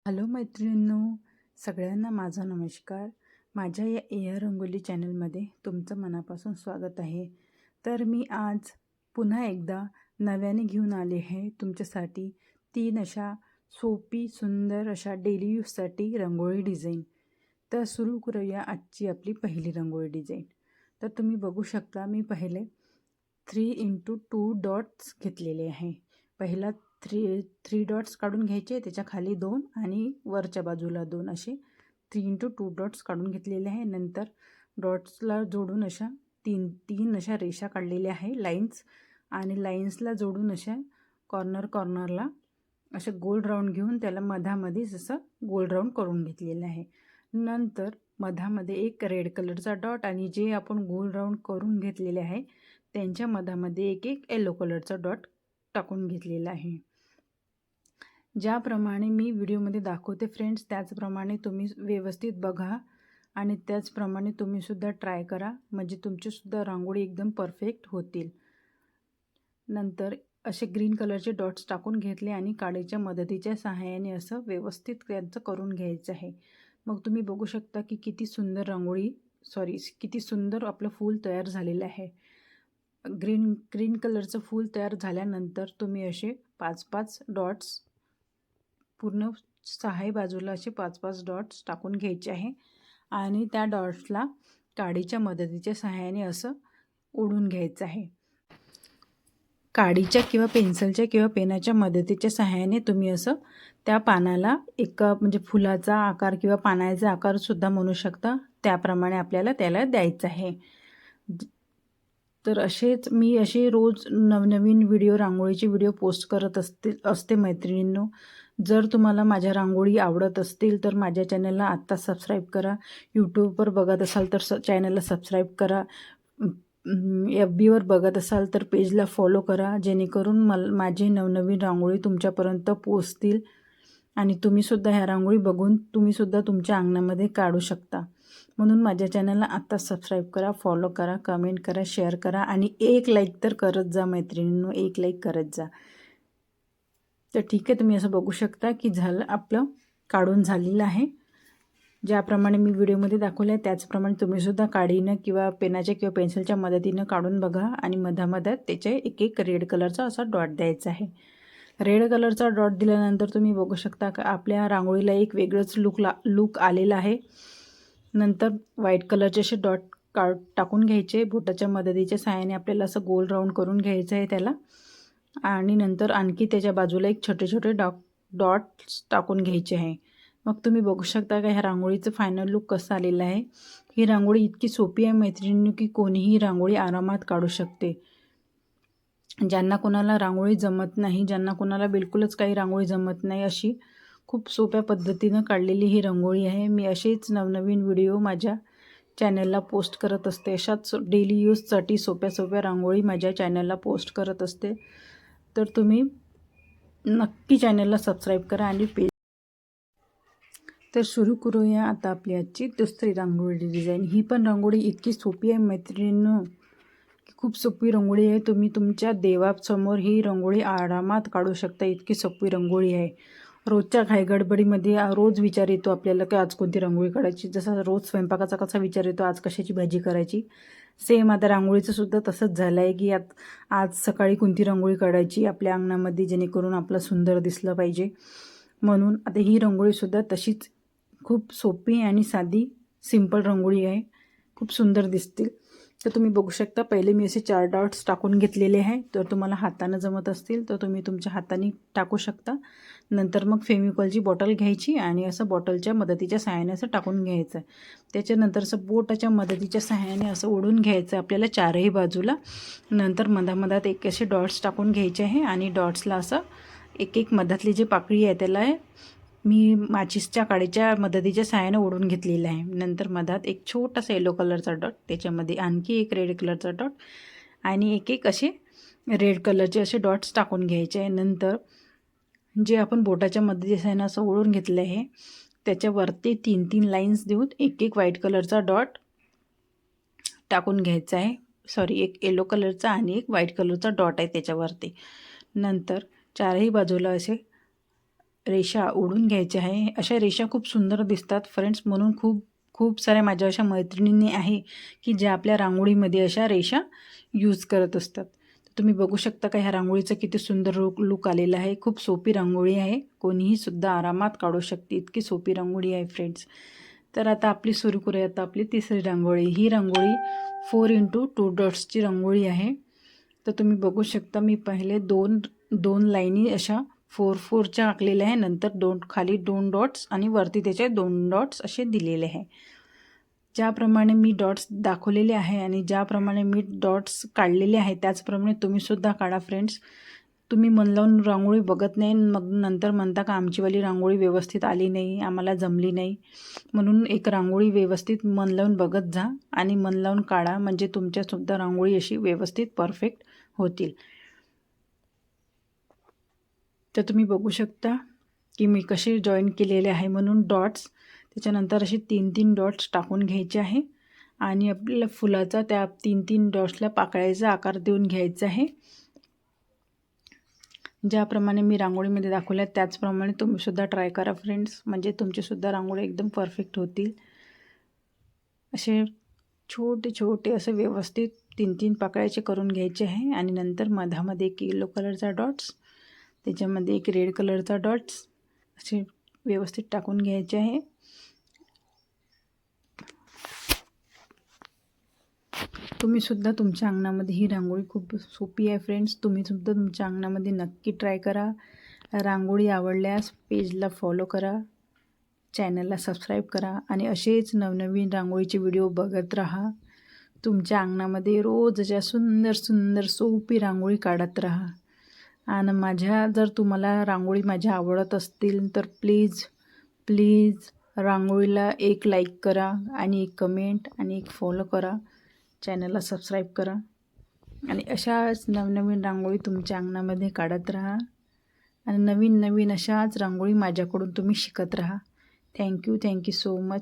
Hello मैत्रिणींनो, सगळ्यांना माझा नमस्कार. माझ्या या एअर रंगोली चॅनलमध्ये तुमचं मनापासून स्वागत आहे. तर मी आज पुन्हा एकदा नव्याने घेऊन आले आहे तुमच्यासाठी 3 अशा सोपी सुंदर अशा डेली यूजसाठी रंगोळी डिझाईन. तर सुरू करूया आजची आपली पहिली रंगोळी डिझाईन. तर तुम्ही बघू शकता मी पहिले 3x2 डॉट्स घेतलेले आहे. पहिला थ्री डॉट्स काढून घ्यायचे, त्याच्या खाली 2 आणि वरच्या बाजूला 2 असे 3x2 डॉट्स काढून घेतलेले आहे. नंतर डॉट्सला जोडून अशा तीन अशा रेषा काढलेल्या आहे लाईन्स, आणि लाईन्सला जोडून अशा कॉर्नरला असे गोल राऊंड घेऊन त्याला मधामध्ये जसं गोल राऊंड करून घेतलेलं आहे. नंतर मधामध्ये एक रेड कलरचा डॉट आणि जे आपण गोल राऊंड करून घेतलेले आहे त्यांच्या मधामध्ये एक येलो कलरचा डॉट टाकून घेतलेला आहे. ज्याप्रमाणे मी व्हिडिओमध्ये दाखवते फ्रेंड्स, त्याचप्रमाणे तुम्ही व्यवस्थित बघा आणि त्याचप्रमाणे तुम्हीसुद्धा ट्राय करा, म्हणजे तुमचीसुद्धा रांगोळी एकदम परफेक्ट होतील. नंतर असे ग्रीन कलरचे डॉट्स टाकून घेतले आणि काडीच्या मदतीच्या सहाय्याने असं व्यवस्थित त्यांचं करून घ्यायचं आहे. मग तुम्ही बघू शकता की किती सुंदर आपलं फूल तयार झालेलं आहे. ग्रीन कलरचं फूल तयार झाल्यानंतर तुम्ही असे 5-5 डॉट्स पूर्ण सहाही बाजूला असे 5-5 डॉट्स टाकून घ्यायचे आहे आणि त्या डॉट्सला काडीच्या मदतीच्या सहाय्याने असं ओढून घ्यायचं आहे. काडीच्या किंवा पेन्सिलच्या किंवा पेनाच्या मदतीच्या सहाय्याने तुम्ही असं त्या पानाला म्हणजे फुलाचा आकार किंवा पानाचा आकारसुद्धा म्हणू शकता, त्याप्रमाणे आपल्याला त्याला द्यायचं आहे. तर मी असे रोज नवनवीन रांगोळीचे व्हिडिओ पोस्ट करत असते मैत्रिणींनो. जर तुम्हाला माझ्या रांगोळी आवडत असतील तर माझ्या चॅनलला आत्ता सबस्क्राईब करा. यूट्यूबवर बघत असाल तर चॅनलला सबस्क्राईब करा. FBवर बघत असाल तर पेजला फॉलो करा, जेणेकरून माझे नवनवीन रांगोळी तुमच्यापर्यंत पोहोचतील आणि तुम्हीसुद्धा ह्या रांगोळी बघून तुम्हीसुद्धा तुमच्या अंगणामध्ये काढू शकता. म्हणून माझ्या चॅनलला आत्ता सबस्क्राईब करा, फॉलो करा, कमेंट करा, शेअर करा आणि एक लाईक तर करत जा मैत्रिणींनो, एक लाईक करत जा. तर ठीक आहे, तुम्ही असं बघू शकता की आपलं काढून झालेलं आहे. ज्याप्रमाणे मी व्हिडिओमध्ये दाखवलं आहे त्याचप्रमाणे तुम्हीसुद्धा काडीनं किंवा पेनाच्या किंवा पेन्सिलच्या मदतीनं काढून बघा आणि मधामधात त्याचे एक रेड कलरचा असा डॉट द्यायचा आहे. रेड कलरचा डॉट दिल्यानंतर तुम्ही बघू शकता का आपल्या रांगोळीला एक वेगळंच लुक आलेला आहे. नंतर व्हाईट कलरचे असे डॉट टाकून घ्यायचे, बोटाच्या मदतीच्या सहाय्याने आपल्याला असं गोल राऊंड करून घ्यायचं आहे त्याला, आणि नंतर आणखी त्याच्या बाजूला एक छोटे डॉट्स टाकून घ्यायचे आहे. मग तुम्ही बघू शकता का ह्या रांगोळीचं फायनल लुक कसं आलेलं आहे. ही रांगोळी इतकी सोपी आहे मैत्रिणींनो की कोणीही रांगोळी आरामात काढू शकते. ज्यांना कोणाला रांगोळी जमत नाही, ज्यांना कोणाला बिलकुलच काही रांगोळी जमत नाही, अशी खूप सोप्या पद्धतीनं काढलेली ही रांगोळी आहे. मी असेच नवनवीन व्हिडिओ माझ्या चॅनलला पोस्ट करत असते. अशाच डेली यूजसाठी सोप्या रांगोळी माझ्या चॅनलला पोस्ट करत असते. तर तुम्ही नक्की चॅनलला सबस्क्राईब करा आणि तर सुरू करूया आता आपली आजची दुसरी रांगोळी डिझाईन. ही पण रांगोळी इतकी सोपी आहे मैत्रिणींनो की खूप सोपी रांगोळी आहे. तुम्ही तुमच्या देवासमोर ही रांगोळी आरामात काढू शकता, इतकी सोपी रांगोळी आहे. रोजच्या घाईगडबडीमध्ये रोज विचार येतो आपल्याला की आज कोणती रांगोळी काढायची. जसा रोज स्वयंपाकाचा कसा विचार येतो आज कशाची भाजी करायची, सेम आता रांगोळीचं सुद्धा तसंच झालं आहे की आज सकाळी कोणती रांगोळी काढायची आपल्या अंगणामध्ये, जेणेकरून आपलं सुंदर दिसलं पाहिजे. म्हणून आता ही रांगोळीसुद्धा तशीच खूप सोपी आणि साधी सिंपल रांगोळी आहे, खूप सुंदर दिसतील. तर तुम्ही बघू शकता पहिले मी असे 4 डॉट्स टाकून घेतलेले आहे. तर तुम्हाला हातानं जमत असतील तर तुम्ही तुमच्या हाताने टाकू शकता. नंतर मग फेविकॉलची बॉटल घ्यायची आणि असं बॉटलच्या मदतीच्या सहाय्याने असं टाकून घ्यायचं. त्याच्यानंतर असं बोटाच्या मदतीच्या सहाय्याने असं ओढून घ्यायचं आपल्याला चारही बाजूला. नंतर मधात एक असे डॉट्स टाकून घ्यायचे आहे आणि डॉट्सला असं एक मधातली जी पाकळी आहे त्याला मी माचीसच्या काडीच्या मदतीच्या सहाय्याने ओढून घेतलेलं आहे. नंतर मधात एक छोटासा येलो कलरचा डॉट, त्याच्यामध्ये आणखी एक रेड कलरचा डॉट आणि एक असे रेड कलरचे असे डॉट्स टाकून घ्यायचे आहे. नंतर जे आपण बोटाच्या मदतीच्या सहाय्याने असं ओढून घेतलं आहे त्याच्यावरती 3 लाईन्स देऊन एक व्हाईट कलरचा डॉट टाकून घ्यायचा आहे. एक येलो कलरचा आणि एक व्हाईट कलरचा डॉट आहे त्याच्यावरती. नंतर चारही बाजूला असे रेषा ओढून घ्यायच्या आहे. अशा रेषा खूप सुंदर दिसतात फ्रेंड्स, म्हणून खूप खूप साऱ्या माझ्या अशा मैत्रिणींनी आहे की ज्या आपल्या रांगोळीमध्ये अशा रेषा यूज करत असतात. तुम्ही बघू शकता का ह्या रांगोळीचं किती सुंदर लुक आलेला आहे. खूप सोपी रांगोळी आहे, कोणीही सुद्धा आरामात काढू शकते, इतकी सोपी रांगोळी आहे फ्रेंड्स. तर आता आपली सुरू करूया आता आपली तिसरी रांगोळी. ही रांगोळी 4x2 डॉट्सची रांगोळी आहे. तर तुम्ही बघू शकता मी पहिले दोन लाईनी अशा 4-4च्या आखलेल्या आहे, नंतर खाली 2 डॉट्स आणि वरती त्याचे 2 डॉट्स असे दिलेले आहे. ज्याप्रमाणे मी डॉट्स दाखवलेले आहे आणि ज्याप्रमाणे मी डॉट्स काढलेले आहे त्याचप्रमाणे तुम्हीसुद्धा काढा फ्रेंड्स. तुम्ही मन लावून रांगोळी बघत नाही, मग नंतर म्हणता का आमचीवाली रांगोळी व्यवस्थित आली नाही, आम्हाला जमली नाही. म्हणून एक रांगोळी व्यवस्थित मन लावून बघत जा आणि मन लावून काढा, म्हणजे तुमच्यासुद्धा रांगोळी अशी व्यवस्थित परफेक्ट होतील. तर तुम्ही बघू शकता की मी कसे जॉईन केलेले आहे. म्हणून डॉट्स त्याच्यानंतर असे 3-3 डॉट्स टाकून घ्यायचे आहे आणि आपल्याला फुलाचा त्या 3-3 डॉट्सला पाकळ्याचा आकार देऊन घ्यायचा आहे. ज्याप्रमाणे मी रांगोळीमध्ये दाखवल्या त्याचप्रमाणे तुम्हीसुद्धा ट्राय करा फ्रेंड्स, म्हणजे तुमचीसुद्धा रांगोळी एकदम परफेक्ट होतील. असे छोटे छोटे असे व्यवस्थित 3-3 पाकळ्याचे करून घ्यायचे आहे आणि नंतर मधामध्ये एक येलो कलरचा डॉट्स, त्याच्यामध्ये एक रेड कलरचा डॉट्स असे व्यवस्थित टाकून घ्यायचे आहे. तुम्हीसुद्धा तुमच्या अंगणामध्ये ही रांगोळी खूप सोपी आहे फ्रेंड्स, तुम्हीसुद्धा तुमच्या अंगणामध्ये नक्की ट्राय करा. रांगोळी आवडल्यास पेजला फॉलो करा, चॅनलला सबस्क्राईब करा आणि असेच नवनवीन रांगोळीचे व्हिडिओ बघत राहा. तुमच्या अंगणामध्ये रोज अशा सुंदर सुंदर सोपी रांगोळी काढत राहा. आणि जर तुम्हाला रांगोळी माझ्या आवडत असतील तर प्लीज रांगोळीला एक लाईक करा आणि एक कमेंट आणि एक फॉलो करा, चॅनलला सबस्क्राईब करा आणि अशाच नवनवीन रांगोळी तुमच्या अंगणामध्ये काढत राहा आणि नवीन नवीन अशाच रांगोळी माझ्याकडून तुम्ही शिकत राहा. Thank you so much.